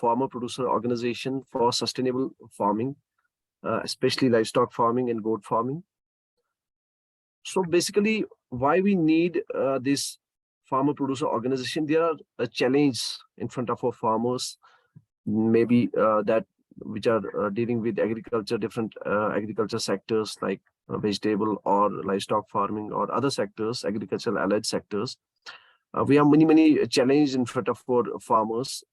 farmer producer organization for sustainable farming, especially livestock farming and goat farming. So basically, why we need this farmer producer organization? There are a challenge in front of our farmers, maybe that which are dealing with agriculture, different agriculture sectors like vegetable or livestock farming or other sectors, agricultural allied sectors. We have many challenges in front of our farmers.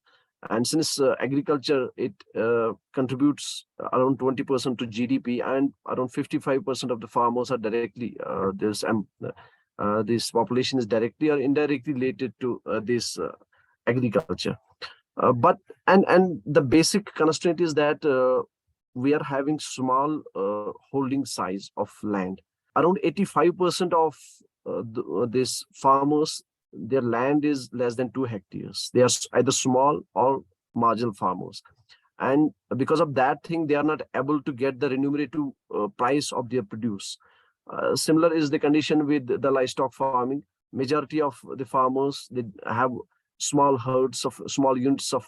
And since agriculture, it contributes around 20% to GDP, and around 55% of the farmers are directly, this population is directly or indirectly related to this agriculture. But the basic constraint is that we are having small holding size of land. Around 85% of these farmers, their land is less than 2 hectares. They are either small or marginal farmers. And because of that thing, they are not able to get the remunerative price of their produce. Similar is the condition with the livestock farming. Majority of the farmers, they have small herds of small units of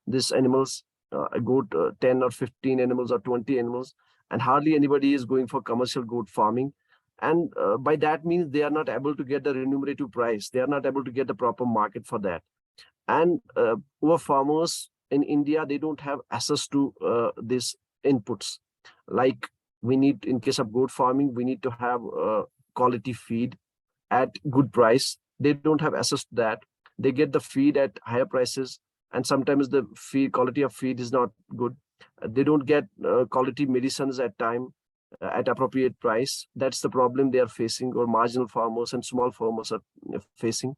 these animals, a goat, 10 or 15 animals or 20 animals, and hardly anybody is going for commercial goat farming. And by that means they are not able to get the remunerative price. They are not able to get the proper market for that. And our farmers in India, they don't have access to these inputs. Like we need, in case of goat farming, we need to have quality feed at good price. They don't have access to that. They get the feed at higher prices, and sometimes the feed quality of feed is not good. They don't get quality medicines at time, at appropriate price. That's the problem they are facing, or marginal farmers and small farmers are facing.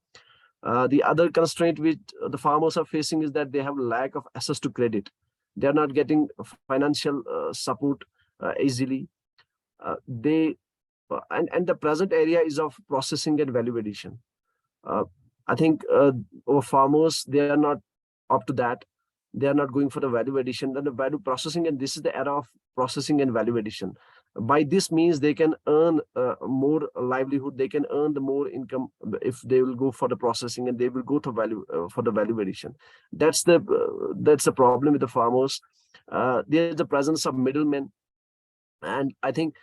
The other constraint which the farmers are facing is that they have lack of access to credit. They are not getting financial support easily. And the present area is of processing and value addition. I think our farmers, they are not up to that. They are not going for the value addition and the value processing, and this is the era of processing and value addition. By this means, they can earn more livelihood. They can earn the more income if they will go for the processing, and they will go to value for the value addition. That's the problem with the farmers. There is the presence of middlemen. And I think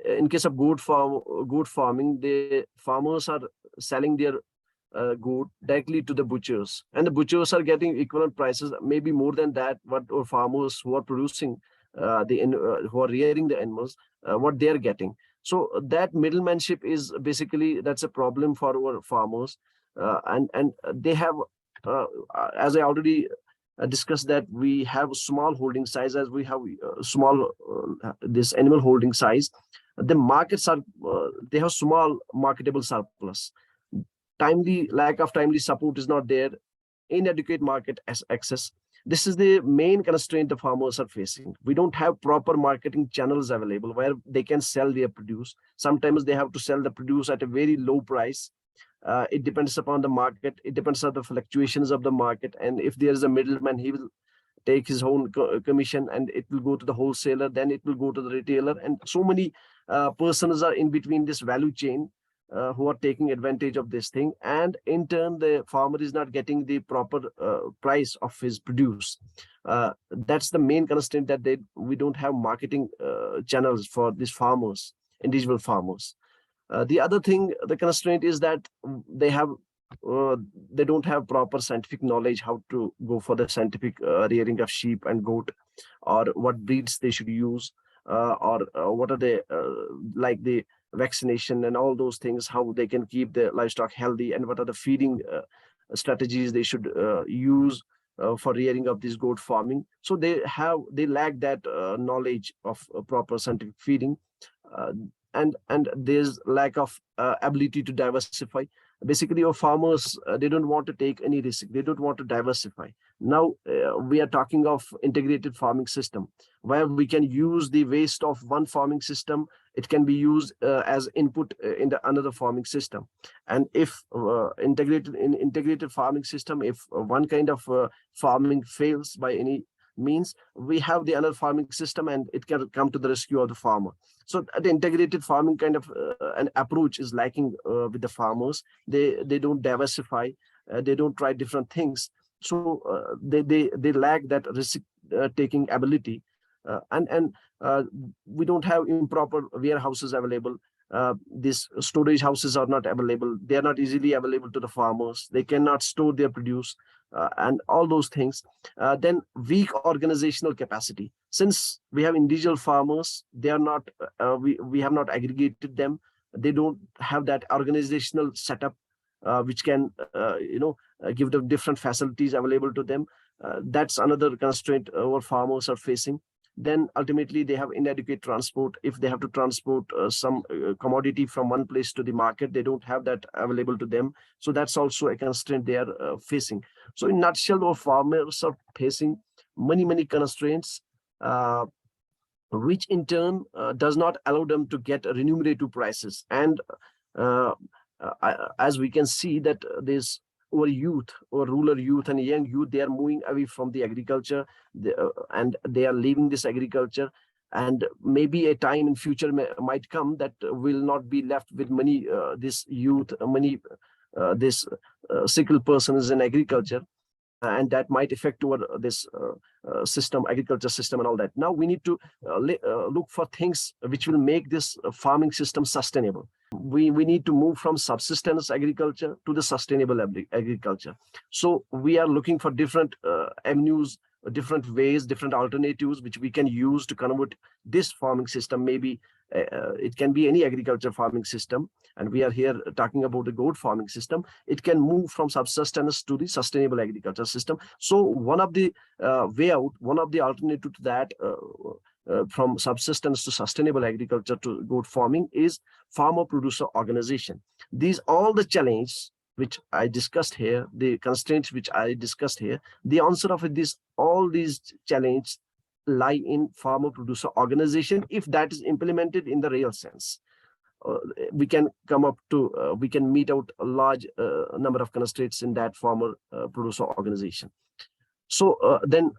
in case of goat farming, the farmers are selling their goat directly to the butchers, and the butchers are getting equivalent prices, maybe more than that, what our farmers who are producing who are rearing the animals, what they are getting. So that middlemanship is basically, that's a problem for our farmers. And they have, as I already discussed, that we have small holding size. As we have small this animal holding size, the markets are they have small marketable surplus. Lack of timely support is not there. Inadequate market access. This is the main constraint the farmers are facing. We don't have proper marketing channels available where they can sell their produce. Sometimes they have to sell the produce at a very low price. It depends upon the market. It depends on the fluctuations of the market. And if there is a middleman, he will take his own commission, and it will go to the wholesaler. Then it will go to the retailer. And so many persons are in between this value chain who are taking advantage of this thing. And in turn, the farmer is not getting the proper price of his produce. That's the main constraint, that we don't have marketing channels for these farmers, individual farmers. The other thing, the constraint is that they don't have proper scientific knowledge how to go for the scientific rearing of sheep and goat, or what breeds they should use, or what are they like the vaccination and all those things, how they can keep the livestock healthy, and what are the feeding strategies they should use for rearing of this goat farming. So they lack that knowledge of proper scientific feeding, and there's lack of ability to diversify. Basically, our farmers, they don't want to take any risk. They don't want to diversify. Now we are talking of integrated farming system, where we can use the waste of one farming system. It can be used as input in another farming system. And if integrated farming system, if one kind of farming fails by any means, we have the other farming system, and it can come to the rescue of the farmer. So the integrated farming kind of an approach is lacking with the farmers. They don't diversify. They don't try different things. So they lack that risk taking ability, and we don't have improper warehouses available. These storage houses are not available. They are not easily available to the farmers. They cannot store their produce, and all those things. Then weak organizational capacity. Since we have individual farmers, they are not. We have not aggregated them. They don't have that organizational setup, which can give them different facilities available to them. That's another constraint our farmers are facing. Then ultimately they have inadequate transport. If they have to transport some commodity from one place to the market, they don't have that available to them. So that's also a constraint they are facing. So in nutshell, our farmers are facing many constraints, which in turn does not allow them to get remunerative prices. And uh, as we can see that this our youth, our rural youth and young youth, they are moving away from the agriculture, and they are leaving this agriculture. And maybe a time in future might come that will not be left with many this youth, many this skilled persons in agriculture, and that might affect our this system, agriculture system and all that. Now we need to look for things which will make this farming system sustainable. We need to move from subsistence agriculture to the sustainable agriculture. So we are looking for different avenues, different ways, different alternatives which we can use to convert this farming system. Maybe it can be any agriculture farming system, and we are here talking about the goat farming system. It can move from subsistence to the sustainable agriculture system. So one of the way out, one of the alternative to that, from subsistence to sustainable agriculture to goat farming, is farmer producer organization. These all the challenges which I discussed here, the constraints which I discussed here, the answer of this, all these challenges lie in farmer producer organization. If that is implemented in the real sense, we can come up to we can meet out a large number of constraints in that farmer producer organization. So then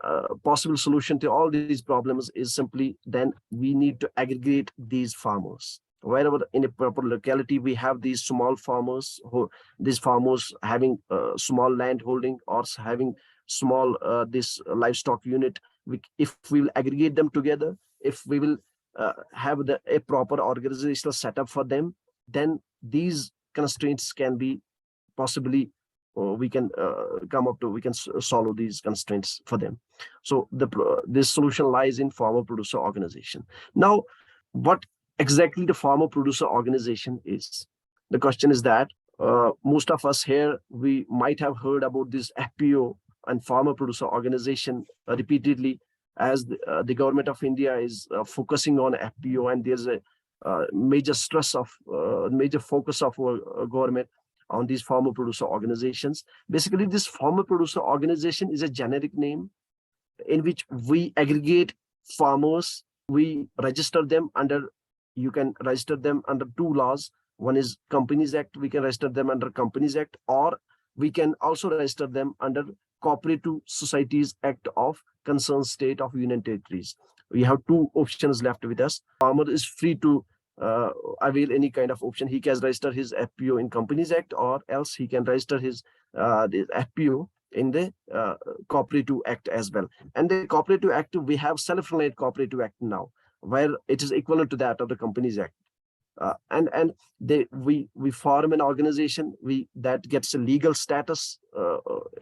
possible solution to all these problems is simply, then we need to aggregate these farmers. Wherever in a proper locality we have these small farmers, these farmers having small land holding or having small this livestock unit, if we will aggregate them together, if we will have a proper organizational setup for them, then these constraints can be possibly we can come up to, we can solve these constraints for them. So this solution lies in farmer producer organization. Now, what exactly the farmer producer organization is? The question is that most of us here, we might have heard about this FPO and farmer producer organization repeatedly, as the government of India is focusing on FPO, and there's a major stress of major focus of our government on these farmer producer organizations. Basically, this farmer producer organization is a generic name in which we aggregate farmers. We register them under, you can register them under two laws. One is Companies Act. We can register them under Companies Act, or we can also register them under Cooperative Societies Act of concerned state of Union Territories. We have two options left with us. Farmer is free to avail any kind of option. He can register his FPO in Companies Act, or else he can register his the FPO in the Cooperative Act as well. And the Cooperative Act, we have Self-Reliant Cooperative Act now, where it is equivalent to that of the Companies Act. And we form an organization, that gets a legal status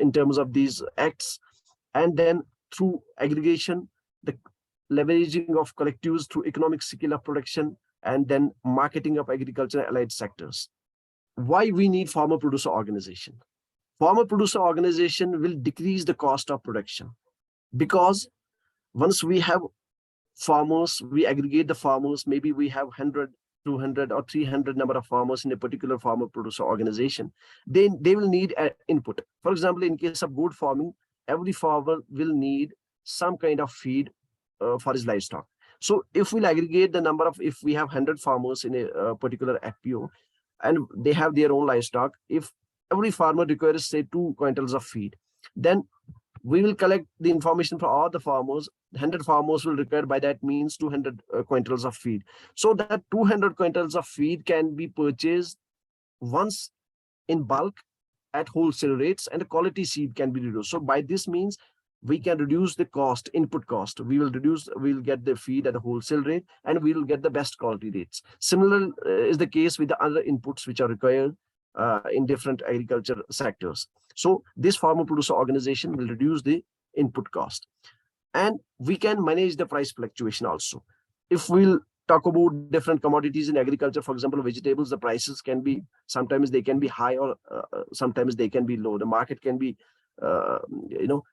in terms of these acts, and then through aggregation, the leveraging of collectives through economic skill of production, and then marketing of agriculture allied sectors. Why we need farmer producer organization? Farmer producer organization will decrease the cost of production, because once we have farmers, we aggregate the farmers, maybe we have 100, 200 or 300 number of farmers in a particular farmer producer organization. They will need input. For example, in case of goat farming, every farmer will need some kind of feed for his livestock. So if we'll aggregate the number of, if we have 100 farmers in a particular FPO and they have their own livestock, if every farmer requires say 2 quintals of feed, then we will collect the information for all the farmers. 100 farmers will require, by that means, 200 quintals of feed. So that 200 quintals of feed can be purchased once in bulk at wholesale rates, and the quality seed can be reduced. So by this means, we can reduce the cost, input cost. We'll get the feed at a wholesale rate, and we'll get the best quality rates. Similar is the case with the other inputs which are required in different agriculture sectors. So this farmer producer organization will reduce the input cost, and we can manage the price fluctuation also. If we'll talk about different commodities in agriculture, for example, vegetables, the prices can be, sometimes they can be high, or sometimes they can be low. The market can be,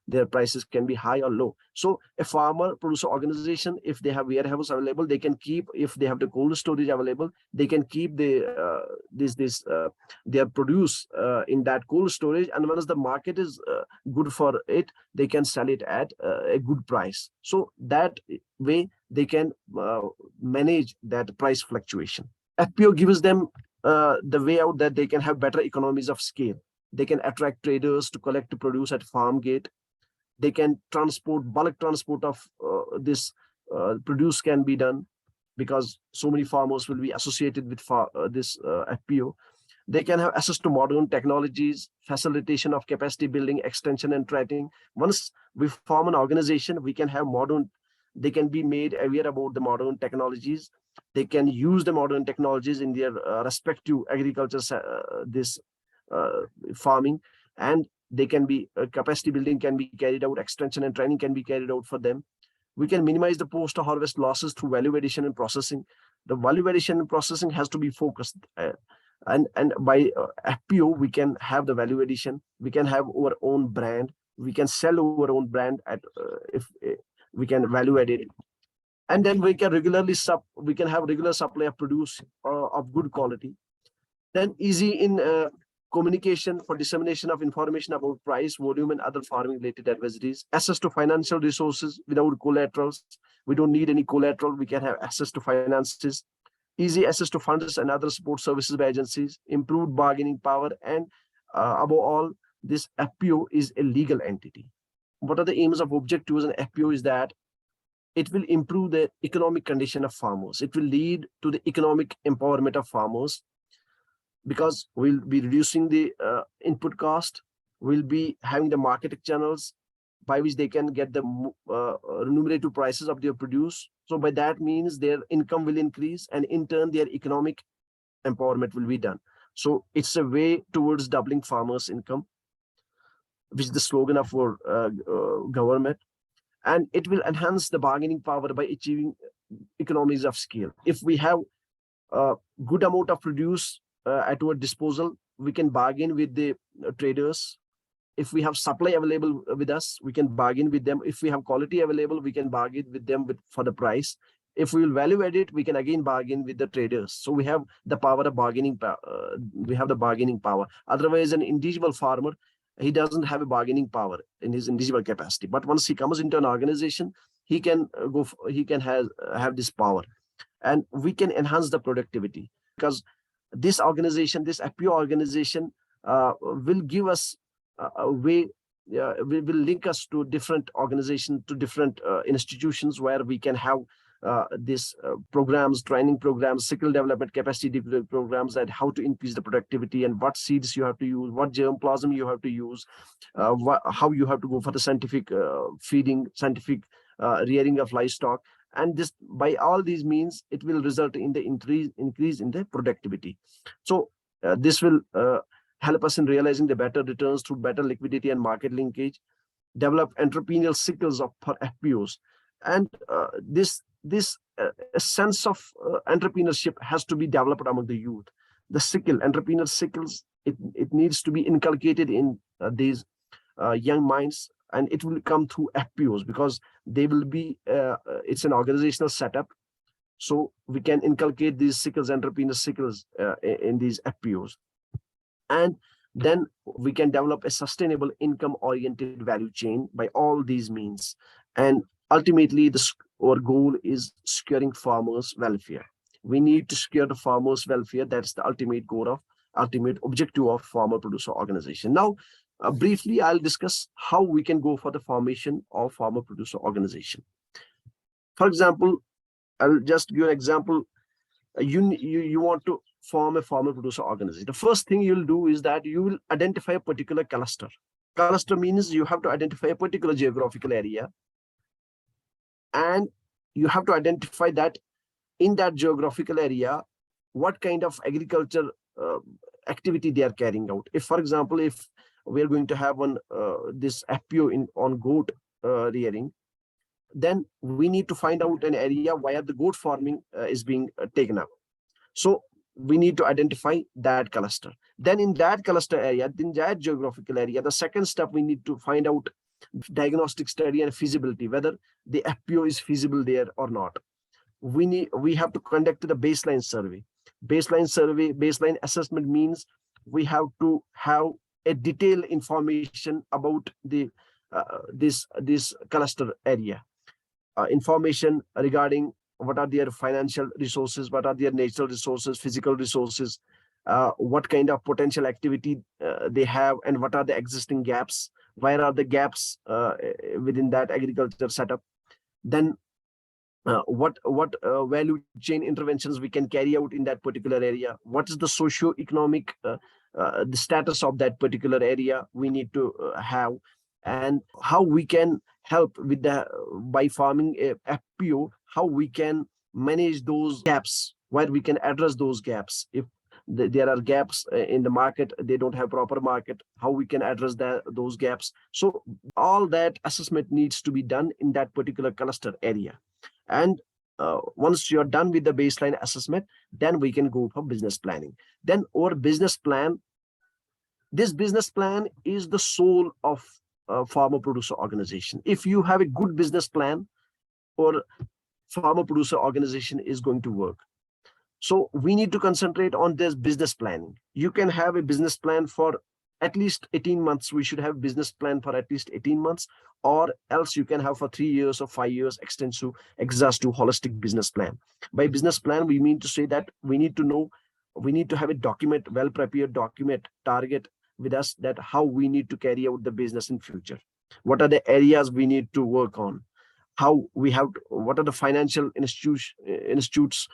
their prices can be high or low. So a farmer producer organization, if they have warehouse available, they can keep, if they have the cold storage available, they can keep their produce in that cold storage, and once the market is good for it, they can sell it at a good price. So that way they can manage that price fluctuation. FPO gives them the way out that they can have better economies of scale. They can attract traders to collect the produce at farm gate. They can bulk transport of this produce can be done, because so many farmers will be associated with this FPO. They can have access to modern technologies, facilitation of capacity building, extension and training. Once we form an organization, we can have they can be made aware about the modern technologies. They can use the modern technologies in their respective agriculture, farming, and they can be capacity building can be carried out, extension and training can be carried out for them. We can minimize the post-harvest losses through value addition and processing. The value addition and processing has to be focused, and by FPO we can have the value addition. We can have our own brand. We can sell our own brand at if we can value add it, and then we can we can have regular supply of produce of good quality. Then easy in communication for dissemination of information about price, volume, and other farming related advisories. Access to financial resources without collaterals. We don't need any collateral. We can have access to finances. Easy access to funds and other support services by agencies. Improved bargaining power, and above all, this FPO is a legal entity. What are the aims of objectives in FPO is that it will improve the economic condition of farmers. It will lead to the economic empowerment of farmers, because we'll be reducing the input cost. We'll be having the market channels by which they can get the remunerative prices of their produce. So by that means their income will increase, and in turn their economic empowerment will be done. So it's a way towards doubling farmers' income, which is the slogan of our government. And it will enhance the bargaining power by achieving economies of scale. If we have a good amount of produce at our disposal, we can bargain with the traders. If we have supply available with us, we can bargain with them. If we have quality available, we can bargain with them for the price. If we will value add it, we can again bargain with the traders. So we have the power of bargaining. We have the bargaining power. Otherwise, an individual farmer, he doesn't have a bargaining power in his individual capacity. But once he comes into an organization, he can have this power, and we can enhance the productivity, because this organization, this FPO organization, will give us a way, will link us to different organizations, to different institutions, where we can have these programs, training programs, skill development, capacity development programs, that how to increase the productivity, and what seeds you have to use, what germplasm you have to use, how you have to go for the scientific feeding, scientific rearing of livestock. And this, by all these means, it will result in the increase in the productivity. So this will help us in realizing the better returns through better liquidity and market linkage, develop entrepreneurial skills for FPOs. And this sense of entrepreneurship has to be developed among the youth. The entrepreneurial skills, it needs to be inculcated in these young minds, and it will come through FPOs, because they will be, it's an organizational setup. So we can inculcate these skills, entrepreneurial skills, in these FPOs. And then we can develop a sustainable income-oriented value chain by all these means. And ultimately, our goal is securing farmers' welfare. We need to secure the farmers' welfare. That's the ultimate objective of farmer producer organization. Now, briefly, I'll discuss how we can go for the formation of farmer producer organization. For example, I'll just give an example. You want to form a farmer producer organization, the first thing you'll do is that you will identify a particular cluster. Cluster means you have to identify a particular geographical area, and you have to identify that in that geographical area, what kind of agriculture activity they are carrying out. If, for example, if we are going to have this FPO on goat rearing, then we need to find out an area where the goat farming is being taken up. So we need to identify that cluster. Then in that cluster area, in that geographical area, the second step, we need to find out diagnostic study and feasibility, whether the FPO is feasible there or not. We have to conduct the baseline survey. Baseline assessment means we have to have a detailed information about the this cluster area, information regarding what are their financial resources, what are their natural resources, physical resources, what kind of potential activity they have, and what are the existing gaps, where are the gaps within that agriculture setup. Then what value chain interventions we can carry out in that particular area, what is the socio-economic the status of that particular area we need to have, and how we can help with the by farming a FPO, how we can manage those gaps, where we can address those gaps. If there are gaps in the market, they don't have proper market, how we can address those gaps. So all that assessment needs to be done in that particular cluster area. And once you're done with the baseline assessment, then we can go for business planning. Then our business plan, this business plan is the soul of farmer producer organization. If you have a good business plan, or farmer producer organization is going to work. So we need to concentrate on this business planning. You can have a business plan for at least 18 months. We should have business plan for at least 18 months, or else you can have for 3 years or 5 years extensive, exhaustive, holistic business plan. By business plan, we mean to say that we need to know, we need to have a document, well-prepared document, target with us, that how we need to carry out the business in future. What are the areas we need to work on? How we have, what are the financial institutes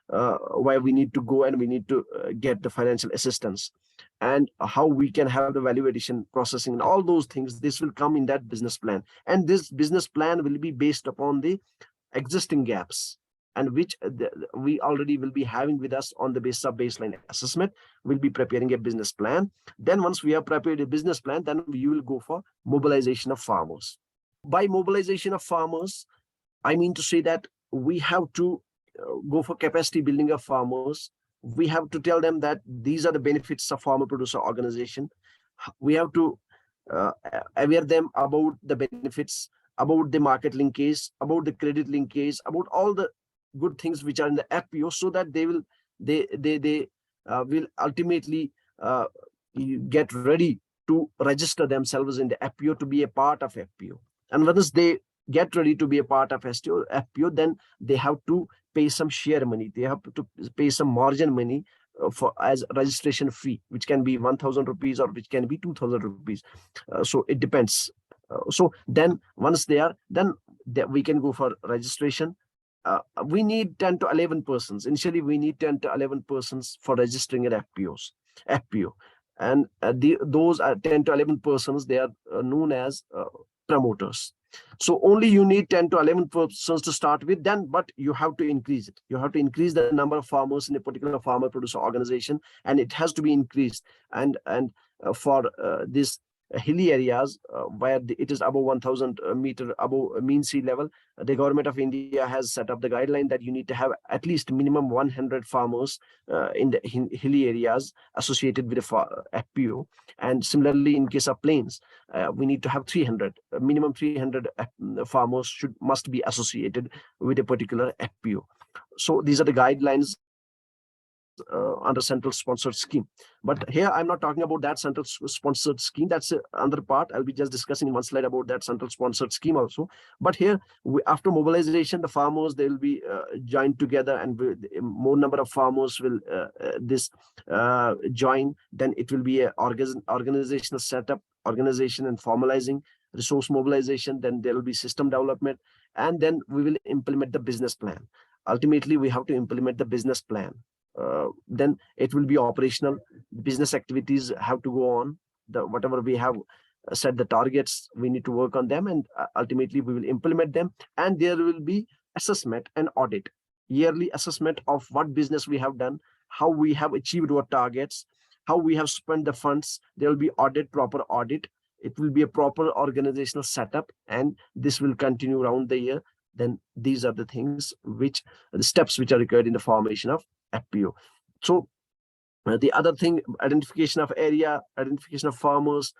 where we need to go and we need to get the financial assistance, and how we can have the value addition processing, and all those things. This will come in that business plan, and this business plan will be based upon the existing gaps, and which we already will be having with us on the basis of baseline assessment. We'll be preparing a business plan. Then once we have prepared a business plan, then we will go for mobilization of farmers. By mobilization of farmers, I mean to say that we have to go for capacity building of farmers. We have to tell them that these are the benefits of farmer producer organization. We have to aware them about the benefits, about the market linkage, about the credit linkage, about all the good things which are in the FPO, so that they will ultimately get ready to register themselves in the FPO to be a part of FPO. And once they get ready to be a part of FPO, then they have to pay some share money. They have to pay some margin money for as registration fee, which can be 1,000 rupees or which can be 2,000 rupees. So it depends. So then once they are, then we can go for registration. We need 10 to 11 persons. Initially, we need 10 to 11 persons for registering an FPO. And those are 10 to 11 persons. They are known as promoters. So only you need 10 to 11 persons to start with, then, but you have to increase it. You have to increase the number of farmers in a particular farmer producer organization, and it has to be increased. And for this hilly areas where it is above 1,000 meter above mean sea level, the government of India has set up the guideline that you need to have at least minimum 100 farmers in the hilly areas associated with a FPO. And similarly, in case of plains, we need to have 300, minimum 300 farmers must be associated with a particular FPO. So these are the guidelines under central sponsored scheme. But here I'm not talking about that central sponsored scheme. That's another part. I'll be just discussing in one slide about that central sponsored scheme also. But here, after mobilization, the farmers, they will be joined together, and more number of farmers will join. Then it will be a organizational setup, organization and formalizing, resource mobilization. Then there will be system development, and then we will implement the business plan. Ultimately, we have to implement the business plan. then it will be operational. Business activities have to go on. Whatever we have set the targets, we need to work on them, and ultimately we will implement them. And there will be assessment and audit, yearly assessment of what business we have done, how we have achieved our targets, how we have spent the funds. There will be audit, proper audit. It will be a proper organizational setup, and this will continue around the year. Then these are the things which the steps which are required in the formation of FPO. So the other thing, identification of area, identification of farmers,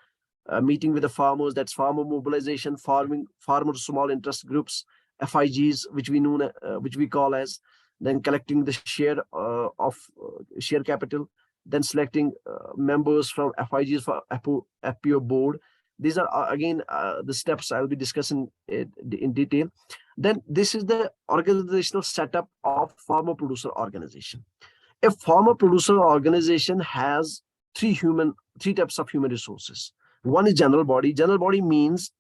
meeting with the farmers, that's farmer mobilization, farmer small interest groups, FIGs, which we call as, then collecting the share of share capital, then selecting members from FIGs for FPO board. These are again the steps I'll be discussing in detail. Then this is the organizational setup of farmer producer organization. A farmer producer organization has three types of human resources. One is general body. General body means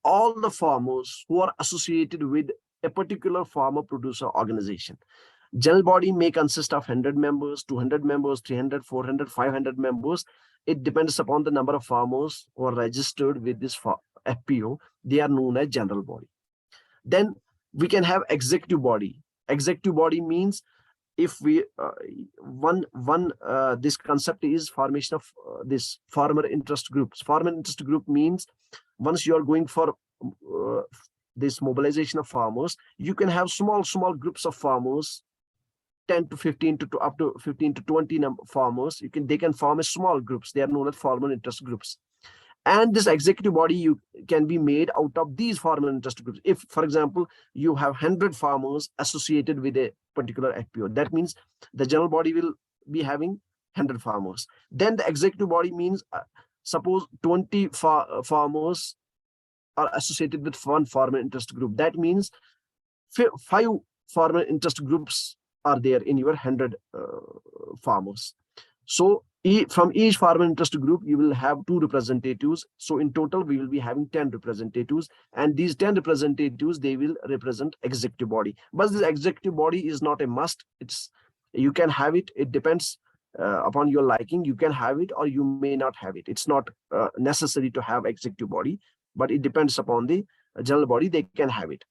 all the farmers who are associated with a particular farmer producer organization. General body may consist of 100 members, 200 members, 300, 400, 500 members. It depends upon the number of farmers who are registered with this FPO. They are known as general body. Then we can have executive body. Executive body means if we this concept is formation of this farmer interest groups. Farmer interest group means once you are going for this mobilization of farmers, you can have small groups of farmers, 10 to 15 to up to 15 to 20 farmers. They can form a small groups. They are known as farmer interest groups. And this executive body can be made out of these farmer interest groups. If, for example, you have 100 farmers associated with a particular FPO, that means the general body will be having 100 farmers. Then the executive body means suppose 20 farmers are associated with one farmer interest group. That means 5 farmer interest groups are there in your 100 farmers. So from each farmer interest group, you will have 2 representatives. So in total, we will be having 10 representatives. And these 10 representatives, they will represent executive body. But this executive body is not a must. You can have it. It depends upon your liking. You can have it or you may not have it. It's not necessary to have executive body, but it depends upon the general body. They can have it.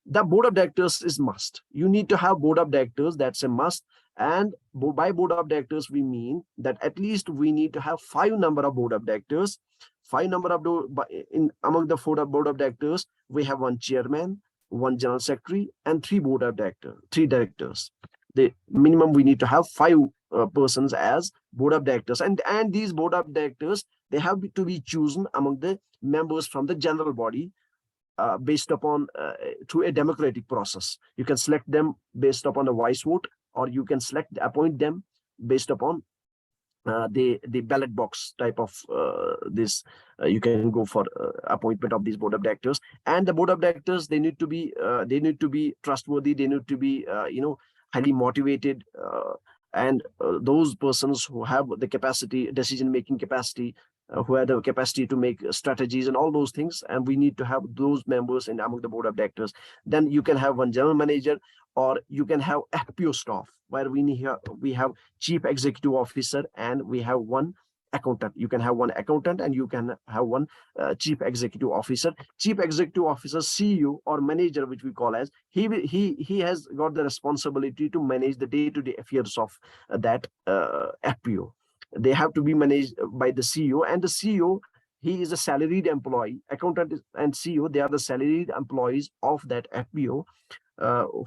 The board of directors is must. You need to have board of directors. That's a must. And by board of directors, we mean that at least we need to have 5 number of board of directors. 5 number of among the 4 board of directors, we have 1 chairman, 1 general secretary, and 3 directors. The minimum we need to have 5 persons as board of directors, and these board of directors, they have to be chosen among the members from the general body. Based upon through a democratic process. You can select them based upon a voice vote, or you can appoint them based upon the ballot box type of this. You can go for appointment of these board of directors. And the board of directors, they need to be trustworthy. They need to be highly motivated, and those persons who have the capacity, decision-making capacity, who have the capacity to make strategies and all those things. And we need to have those members among the board of directors. Then you can have 1 general manager, or you can have FPO staff, where we have chief executive officer and we have 1 accountant. You can have 1 accountant and you can have 1 chief executive officer. Chief executive officer, CEO or manager, which we call as, he has got the responsibility to manage the day-to-day affairs of that FPO. They have to be managed by the CEO, and the CEO, he is a salaried employee. Accountant and CEO, they are the salaried employees of that FPO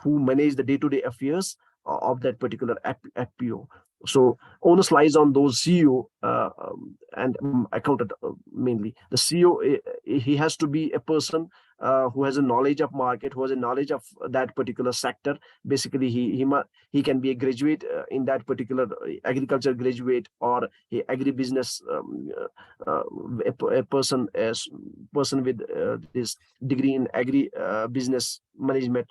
who manage the day-to-day affairs of that particular FPO. So onus lies on those CEO and accountant mainly. The CEO, he has to be a person who has a knowledge of market, who has a knowledge of that particular sector. Basically, he can be a graduate in that particular agriculture graduate, or a agribusiness a person with this degree in agri business management.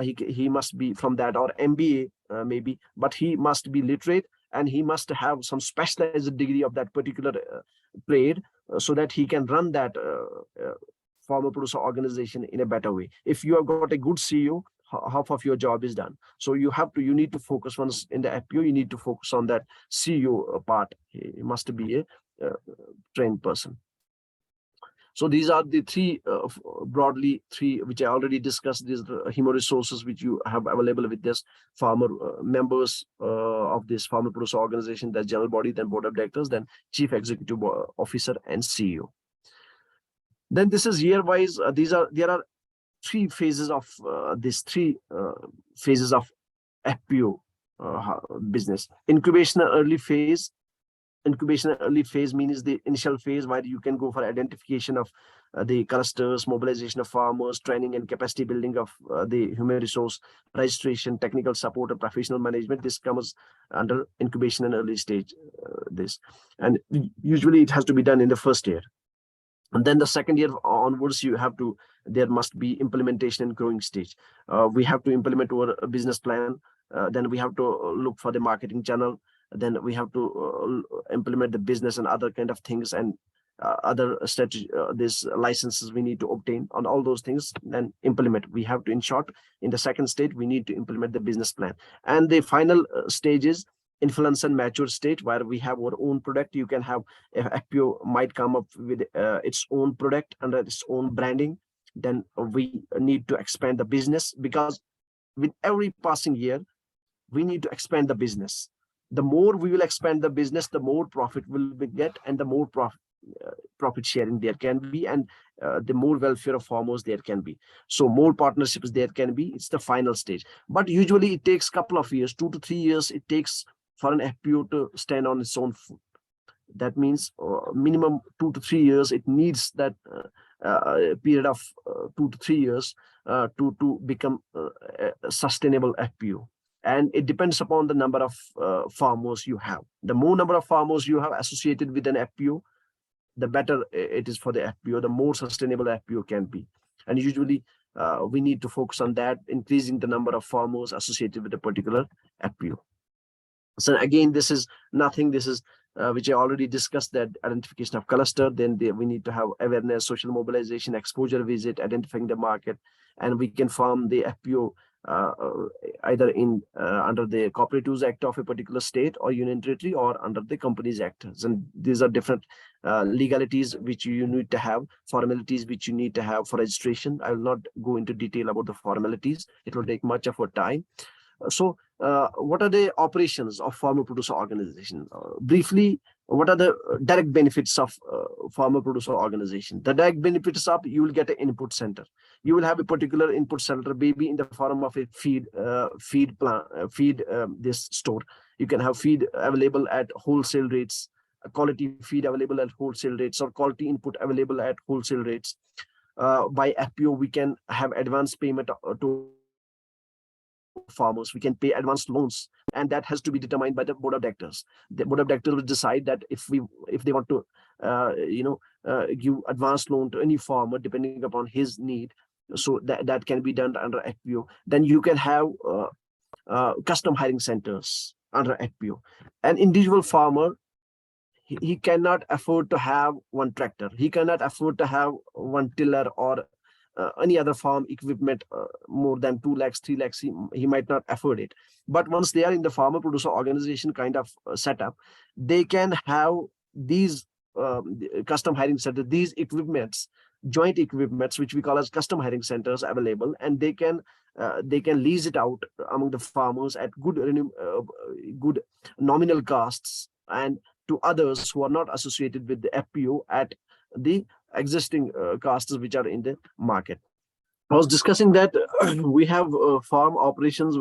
He must be from that, or MBA maybe, but he must be literate and he must have some specialized degree of that particular trade, so that he can run that farmer producer organization in a better way. If you have got a good CEO half of your job is done. So you need to focus once in the FPO, you need to focus on that CEO part. He must be a trained person. So these are the three, broadly three, which I already discussed. These are the human resources which you have available with this farmer members of this farmer producer organization, the general body, then board of directors, then chief executive officer and CEO. Then this is year wise. There are three phases of phases of FPO business. Incubation and early phase. Incubation and early phase means the initial phase where you can go for identification of the clusters, mobilization of farmers, training and capacity building of the human resource, registration, technical support, and professional management. This comes under incubation and early stage. And usually it has to be done in the first year. And then the second year onwards, there must be implementation and growing stage. We have to implement our business plan. Then we have to look for the marketing channel. Then we have to implement the business and other kind of things, and other strategy, these licenses we need to obtain on all those things, then implement. We have to, in short, in the second stage, we need to implement the business plan. And the final stage is influence and mature state, where we have our own product. You can have FPO might come up with its own product under its own branding. Then we need to expand the business, because with every passing year we need to expand the business. The more we will expand the business, the more profit will we get, and the more profit sharing there can be, and the more welfare of farmers there can be. So more partnerships there can be. It's the final stage, but usually it takes a couple of years, 2 to 3 years it takes for an FPO to stand on its own foot. That means minimum 2 to 3 years. It needs that period of 2 to 3 years to become a sustainable FPO. And it depends upon the number of farmers you have. The more number of farmers you have associated with an FPO, the better it is for the FPO, the more sustainable FPO can be. And usually we need to focus on that, increasing the number of farmers associated with a particular FPO. So again, this is nothing. This is which I already discussed, that identification of cluster. Then we need to have awareness, social mobilization, exposure visit, identifying the market, and we can form the FPO either in under the Cooperatives Act of a particular state or union territory, or under the Companies Act. And these are different legalities which you need to have, formalities which you need to have for registration. I will not go into detail about the formalities. It will take much of our time. So what are the operations of farmer producer organization? Briefly, what are the direct benefits of farmer producer organization? The direct benefits of, you will get an input center. You will have a particular input center, maybe in the form of a this store. You can have feed available at wholesale rates, quality feed available at wholesale rates, or quality input available at wholesale rates. By FPO, we can have advance payment to farmers. We can pay advanced loans, and that has to be determined by the board of directors. The board of directors will decide that if they want to give advanced loan to any farmer depending upon his need, so that can be done under FPO. Then you can have custom hiring centers under FPO. An individual farmer, he cannot afford to have one tractor. He cannot afford to have one tiller or any other farm equipment more than 2 lakhs, 3 lakhs. He might not afford it. But once they are in the farmer producer organization kind of setup, they can have these custom hiring centers, these equipments, joint equipments, which we call as custom hiring centers, available, and they can lease it out among the farmers at good nominal costs, and to others who are not associated with the FPO at the existing costs which are in the market. I was discussing that we have farm operations.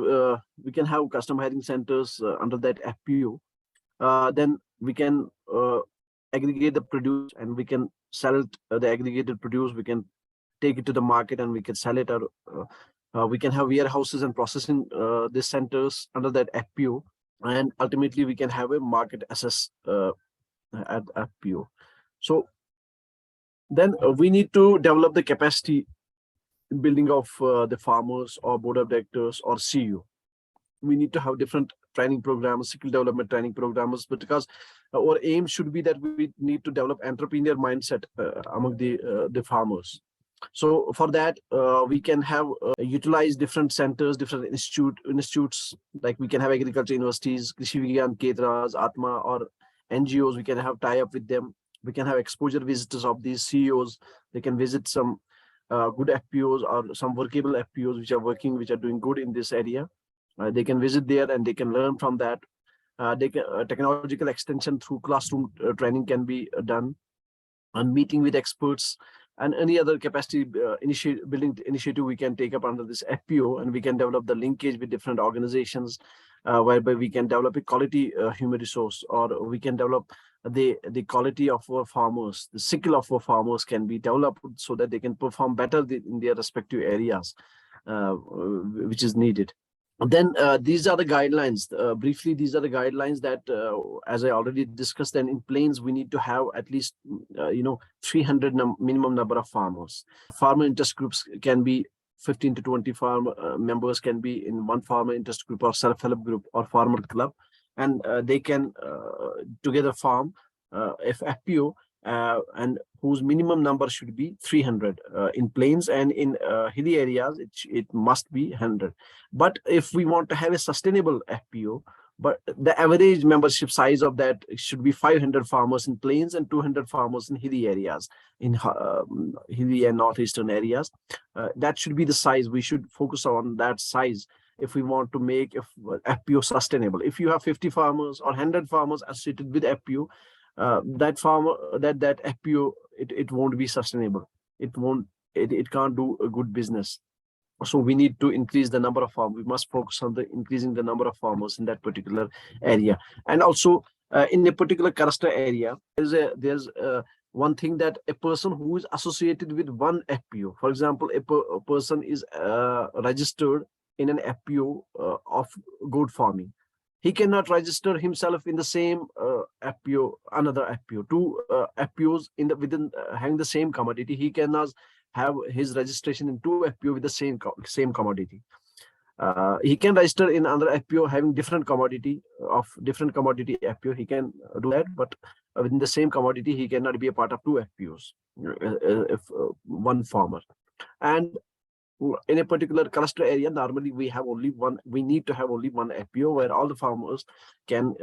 We can have custom hiring centers under that FPO. Then we can aggregate the produce, and we can sell it, the aggregated produce. We can take it to the market and we can sell it. Or we can have warehouses and processing these centers under that FPO. And ultimately, we can have a market access at FPO. So then we need to develop the capacity building of the farmers or board of directors or CEO. We need to have different training programs, skill development training programs, but because our aim should be that we need to develop entrepreneur mindset among the farmers. So for that, we can have utilize different centers, different institutes, like we can have agriculture universities, Krishi Vigyan Ketras, Atma, or NGOs. We can have tie up with them. We can have exposure visitors of these CEOs. They can visit some good FPOs or some workable FPOs which are working, which are doing good in this area. They can visit there and they can learn from that. Technological extension through classroom training can be done, and meeting with experts, and any other capacity building initiative we can take up under this FPO, and we can develop the linkage with different organizations, whereby we can develop a quality human resource, or we can develop the quality of our farmers. The skill of our farmers can be developed so that they can perform better in their respective areas, which is needed. Then these are the guidelines. Briefly, these are the guidelines that, as I already discussed, then in plains we need to have at least 300 minimum number of farmers. Farmer interest groups can be 15 to 20 farm members can be in one farmer interest group or self-help group or farmer club, and they can together farm FPO, and whose minimum number should be 300 in plains, and in hilly areas it must be 100. But if we want to have a sustainable FPO, but the average membership size of that should be 500 farmers in plains and 200 farmers in hilly areas, in hilly and northeastern areas. That should be the size. We should focus on that size if we want to make FPO sustainable. If you have 50 farmers or 100 farmers associated with FPO, that FPO, it won't be sustainable. It can't do a good business. So we need to increase the number of farmers. We must focus on the increasing the number of farmers in that particular area. And also in a particular cluster area, there's one thing, that a person who is associated with one FPO, for example, a person is registered in an FPO of goat farming. He cannot register himself in the same FPO, another FPO, two FPOs within having the same commodity. He cannot have his registration in two FPO with the same commodity. He can register in another FPO having different commodity FPO. He can do that, but within the same commodity, he cannot be a part of two FPOs if one farmer. And in a particular cluster area, normally we have only one. We need to have only one FPO where all the farmers can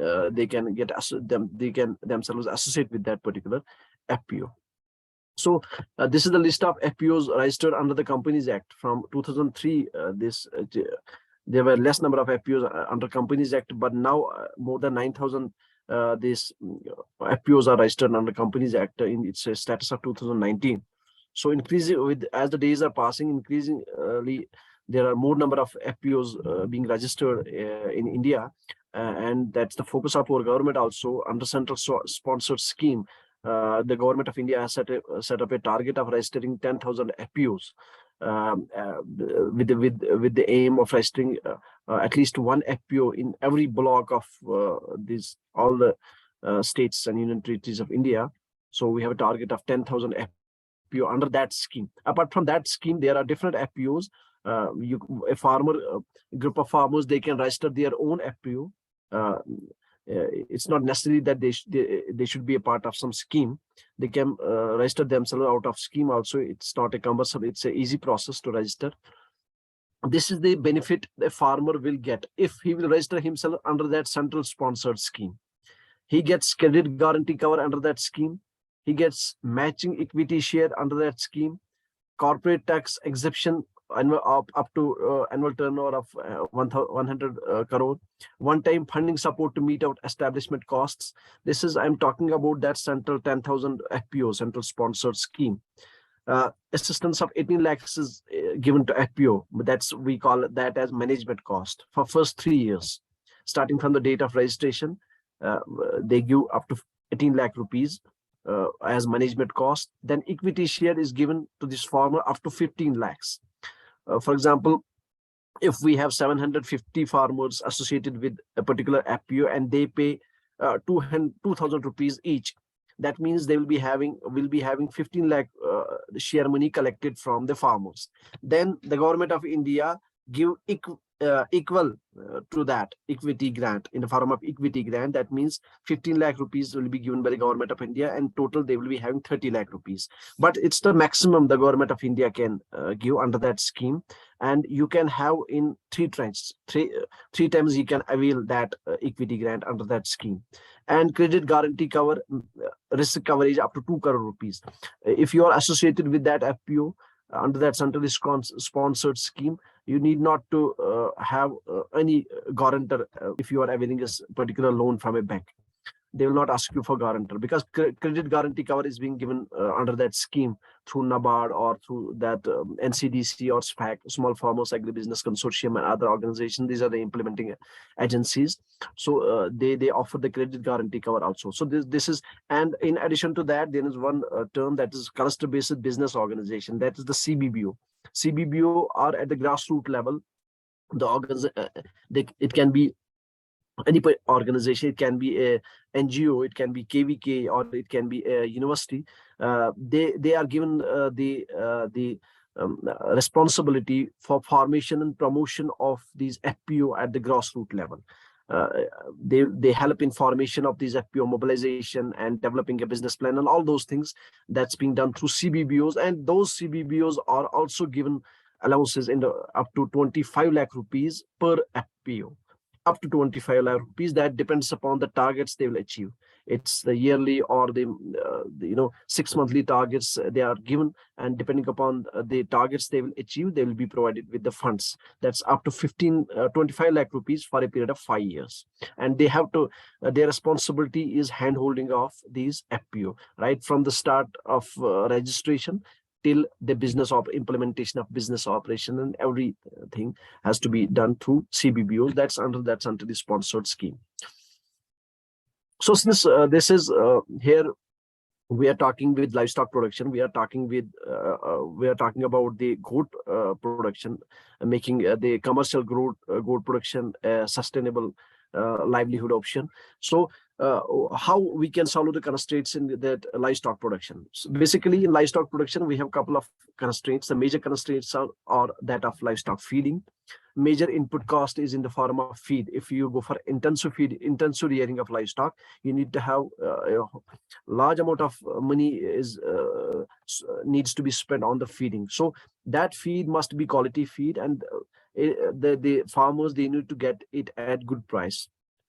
themselves associate with that particular FPO. So this is the list of FPOs registered under the Companies Act from 2003. There were less number of FPOs under Companies Act, but now more than 9,000 these FPOs are registered under Companies Act in its status of 2019. So increasing as the days are passing, increasingly there are more number of FPOs being registered in India, and that's the focus of our government also under central sponsored scheme. The government of India has set up a target of registering 10,000 FPOs with the aim of registering at least one FPO in every block of all the states and union territories of India. So we have a target of 10,000 FPO under that scheme. Apart from that scheme, there are different FPOs. A group of farmers, they can register their own FPO. It's not necessary that they should be a part of some scheme. They can register themselves out of scheme also. It's not a cumbersome, it's an easy process to register. This is the benefit the farmer will get if he will register himself under that central sponsored scheme. He gets credit guarantee cover under that scheme. He gets matching equity share under that scheme, corporate tax exemption up to annual turnover of 100 crore, one-time funding support to meet out establishment costs. I'm talking about that central 10,000 FPO, central sponsored scheme. Assistance of 18 lakhs is given to FPO, but we call that as management cost for first 3 years. Starting from the date of registration, they give up to 18 lakh rupees as management cost. Then equity share is given to this farmer up to 15 lakhs. For example, if we have 750 farmers associated with a particular FPO and they pay 2,000 rupees each, that means they will be having 15 lakh share money collected from the farmers. Then the government of India give equal to that equity grant in the form of equity grant. That means 15 lakh rupees will be given by the government of India, and total they will be having 30 lakh rupees. But it's the maximum the government of India can give under that scheme, and you can have in three tranches, three times you can avail that equity grant under that scheme. And credit guarantee cover, risk coverage up to 2 crore rupees. If you are associated with that FPO under that centrally sponsored scheme, you need not to have any guarantor if you are availing a particular loan from a bank. They will not ask you for guarantor, because credit guarantee cover is being given under that scheme through NABARD or through that NCDC or SPAC, Small Farmers Agribusiness Consortium, and other organizations. These are the implementing agencies. So they offer the credit guarantee cover also. So this is, and in addition to that, there is one term that is cluster-based business organization. That is the CBBO. CBBO are at the grassroots level. It can be any organization, it can be a NGO, it can be KVK, or it can be a university. They are given the responsibility for formation and promotion of these FPO at the grassroots level. They help in formation of these FPO mobilization and developing a business plan and all those things. That's being done through CBBOs, and those CBBOs are also given allowances in the up to 25 lakh rupees per FPO. Up to 25 lakh rupees. That depends upon the targets they will achieve. It's the yearly or the 6 monthly targets they are given, and depending upon the targets they will achieve, they will be provided with the funds. That's up to 25 lakh rupees for a period of 5 years. And they have to, their responsibility is hand-holding of these FPO, right from the start of registration till the business of implementation of business operation, and everything has to be done through CBBOs. That's under the sponsored scheme. So since this is here, we are talking with livestock production. We are talking about the goat production, making the commercial goat production sustainable livelihood option. So how we can solve the constraints in that livestock production. So basically, in livestock production, we have a couple of constraints. The major constraints are that of livestock feeding. Major input cost is in the form of feed. If you go for intensive rearing of livestock, you need to have a large amount of money needs to be spent on the feeding. So that feed must be quality feed, and the farmers, they need to get it at good price.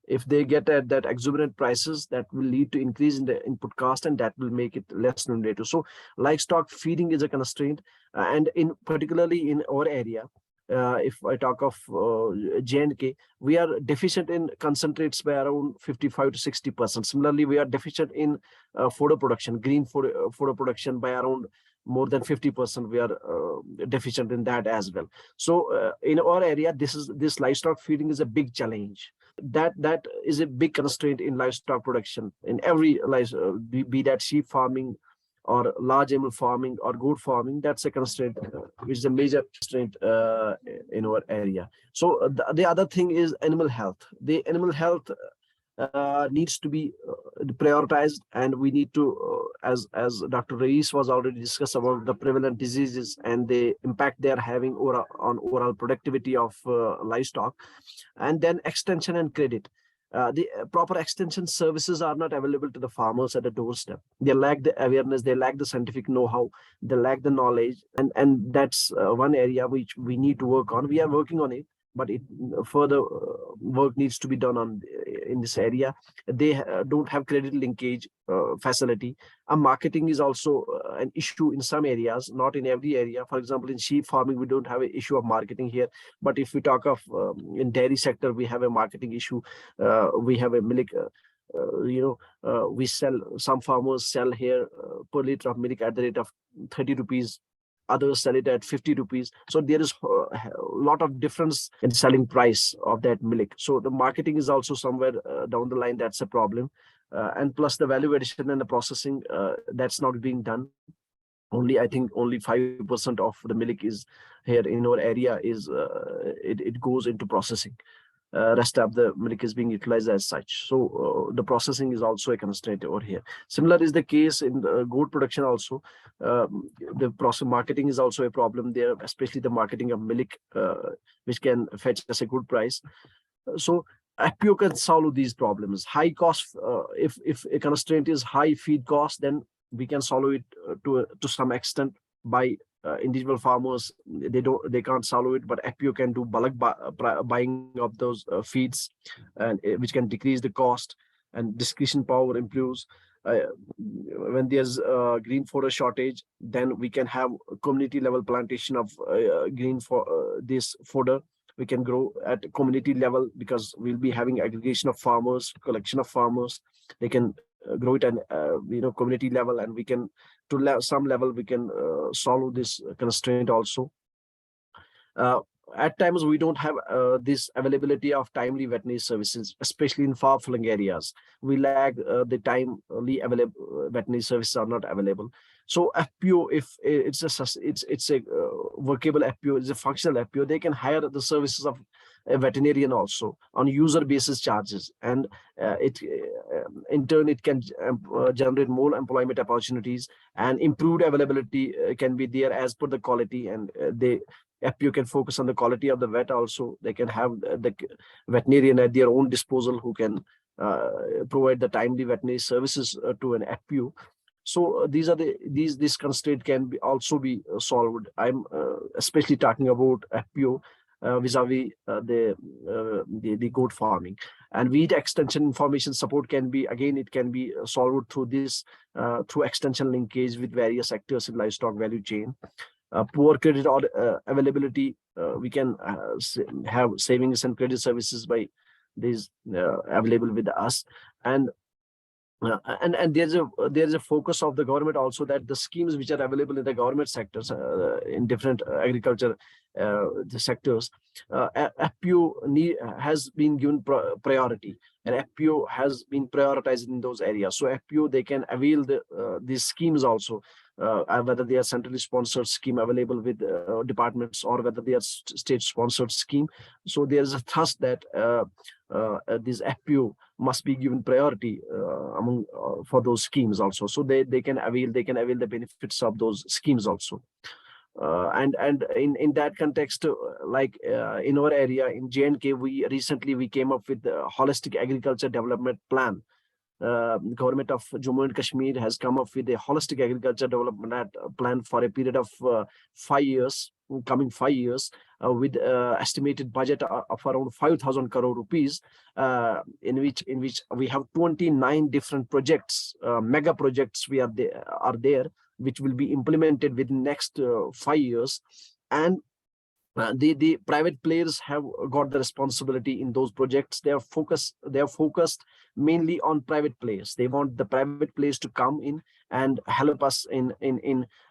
If they get at that exuberant prices, that will lead to increase in the input cost, and that will make it less remunerative. So livestock feeding is a constraint, and particularly in our area, if I talk of J&K, we are deficient in concentrates by around 55 to 60%. Similarly, we are deficient in fodder production, green fodder production by around more than 50%. We are deficient in that as well. So in our area, this livestock feeding is a big challenge. That is a big constraint in livestock production in every be that sheep farming or large animal farming or goat farming. That's a constraint, which is a major constraint in our area. So the other thing is animal health. The animal health needs to be prioritized, and we need to, as Dr. Rais was already discussed about the prevalent diseases and the impact they are having on overall productivity of livestock. And then extension and credit. The proper extension services are not available to the farmers at the doorstep. They lack the awareness, they lack the scientific know-how, they lack the knowledge, and that's one area which we need to work on. We are working on it, but further work needs to be done in this area. They don't have credit linkage facility. Marketing is also an issue in some areas, not in every area. For example, in sheep farming, we don't have an issue of marketing here. But if we talk of in dairy sector, we have a marketing issue. We have a milk. We sell, some farmers sell here per liter of milk at the rate of 30 rupees. Others sell it at 50 rupees. So there is a lot of difference in selling price of that milk. So the marketing is also somewhere down the line. That's a problem. And plus the value addition and the processing, that's not being done. I think only 5% of the milk is here in our area is it goes into processing. rest of the milk is being utilized as such. So the processing is also a constraint over here. Similar is the case in the goat production also. The process marketing is also a problem there, especially the marketing of milk, which can fetch us a good price. So FPO can solve these problems. High cost, if a constraint is high feed cost, then we can solve it to some extent by individual farmers. They can't solve it, but FPO can do bulk buying of those feeds, and which can decrease the cost, and discretion power improves. When there's green fodder shortage, then we can have community level plantation of green for this fodder. We can grow at community level because we'll be having aggregation of farmers, collection of farmers. They can grow it at community level, and we can some level we can solve this constraint also. At times we don't have this availability of timely veterinary services, especially in far-flung areas. We lack the timely available veterinary services are not available. So FPO, if it's a workable FPO, it's a functional FPO, they can hire the services of a veterinarian also on user basis charges, and it in turn it can generate more employment opportunities, and improved availability can be there as per the quality, and they FPO can focus on the quality of the vet also. They can have the veterinarian at their own disposal who can provide the timely veterinary services to an FPO. So these are this constraint can also be solved. I'm especially talking about FPO vis-a-vis the goat farming. And wheat extension information support can be, again, it can be solved through this through extension linkage with various actors in livestock value chain. Poor credit or availability, we can have savings and credit services by these available with us. And there's a focus of the government also, that the schemes which are available in the government sectors in different agriculture the sectors, FPO has been given priority, and FPO has been prioritized in those areas. So FPO, they can avail these schemes also, whether they are centrally sponsored scheme available with departments, or whether they are state sponsored scheme. So there's a thrust that this FPO must be given priority among for those schemes also, so they can avail the benefits of those schemes also. And in that context, like in our area in J&K, we recently came up with the holistic agriculture development plan. Government of Jammu and Kashmir has come up with a holistic agriculture development plan for a period of 5 years, coming 5 years, with estimated budget of around 5,000 crore rupees, in which we have 29 different projects, mega projects are there, which will be implemented within next 5 years. And the private players have got the responsibility in those projects. They are focused mainly on private players. They want the private players to come in and help us in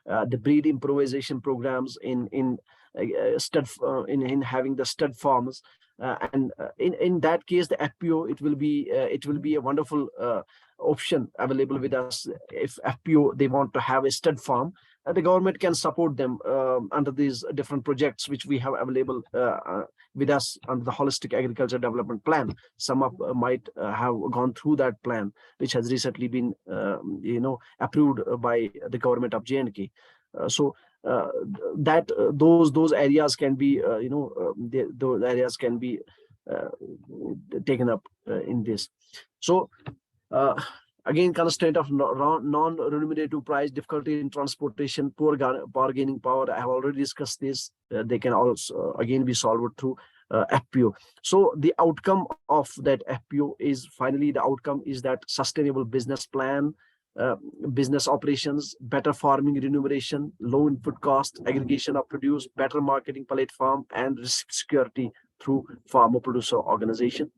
the breed improvisation programs, in having the stud farms, and in that case, the FPO, it will be a wonderful option available with us. If FPO, they want to have a stud farm, the government can support them under these different projects which we have available with us under the holistic agriculture development plan. Some of might have gone through that plan, which has recently been approved by the government of J&K. So that those areas can be those areas can be taken up in this. So again, constraint of non-remunerative price, difficulty in transportation, poor bargaining power. I have already discussed this. They can also again be solved through FPO. So the outcome of that FPO is, finally the outcome is that sustainable business plan, business operations, better farming remuneration, low input cost, aggregation of produce, better marketing platform, and risk security through farmer producer organization.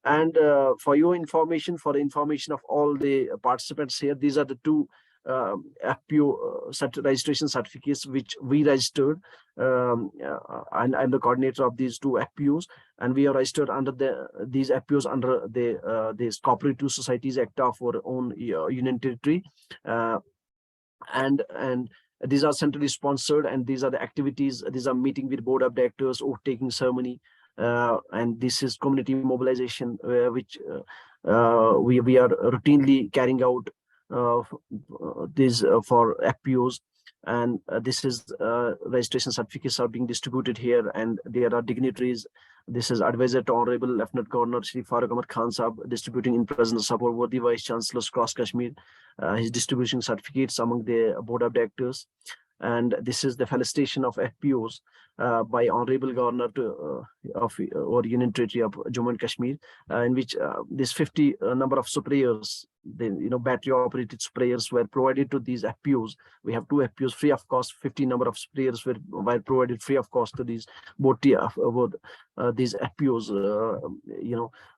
And for your information, for the information of all the participants here, these are the two FPO registration certificates which we registered, and I'm the coordinator of these two FPOs, and we are registered under these FPOs under this Cooperative Societies Act of our own union territory, and these are centrally sponsored, and these are the activities. These are meeting with board of directors, oath taking ceremony, and this is community mobilization, which we are routinely carrying out this for FPOs. And this is registration certificates are being distributed here, and there are dignitaries. This is Advisor to Honorable Lieutenant Governor Shri Farooq Ahmad Khan Sahab, distributing in presence of our worthy Vice Chancellors across Kashmir. He's distributing certificates among the board of directors. And this is the felicitation of FPOs by Honorable Governor of or Union Territory of Jammu and Kashmir, in which this 50 number of sprayers, the battery operated sprayers were provided to these FPOs. We have 2 FPOs free of cost. 50 number of sprayers were provided free of cost to these these FPOs,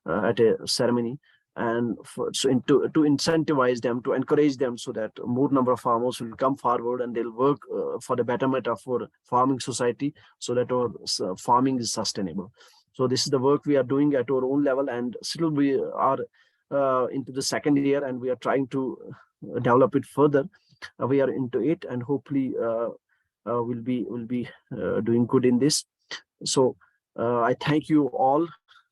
at a ceremony. And to incentivize them, to encourage them, so that more number of farmers will come forward and they'll work for the betterment of our farming society, so that our farming is sustainable. So this is the work we are doing at our own level, and still we are into the second year, and we are trying to develop it further. We are into it, and hopefully will be doing good in this. So I thank you all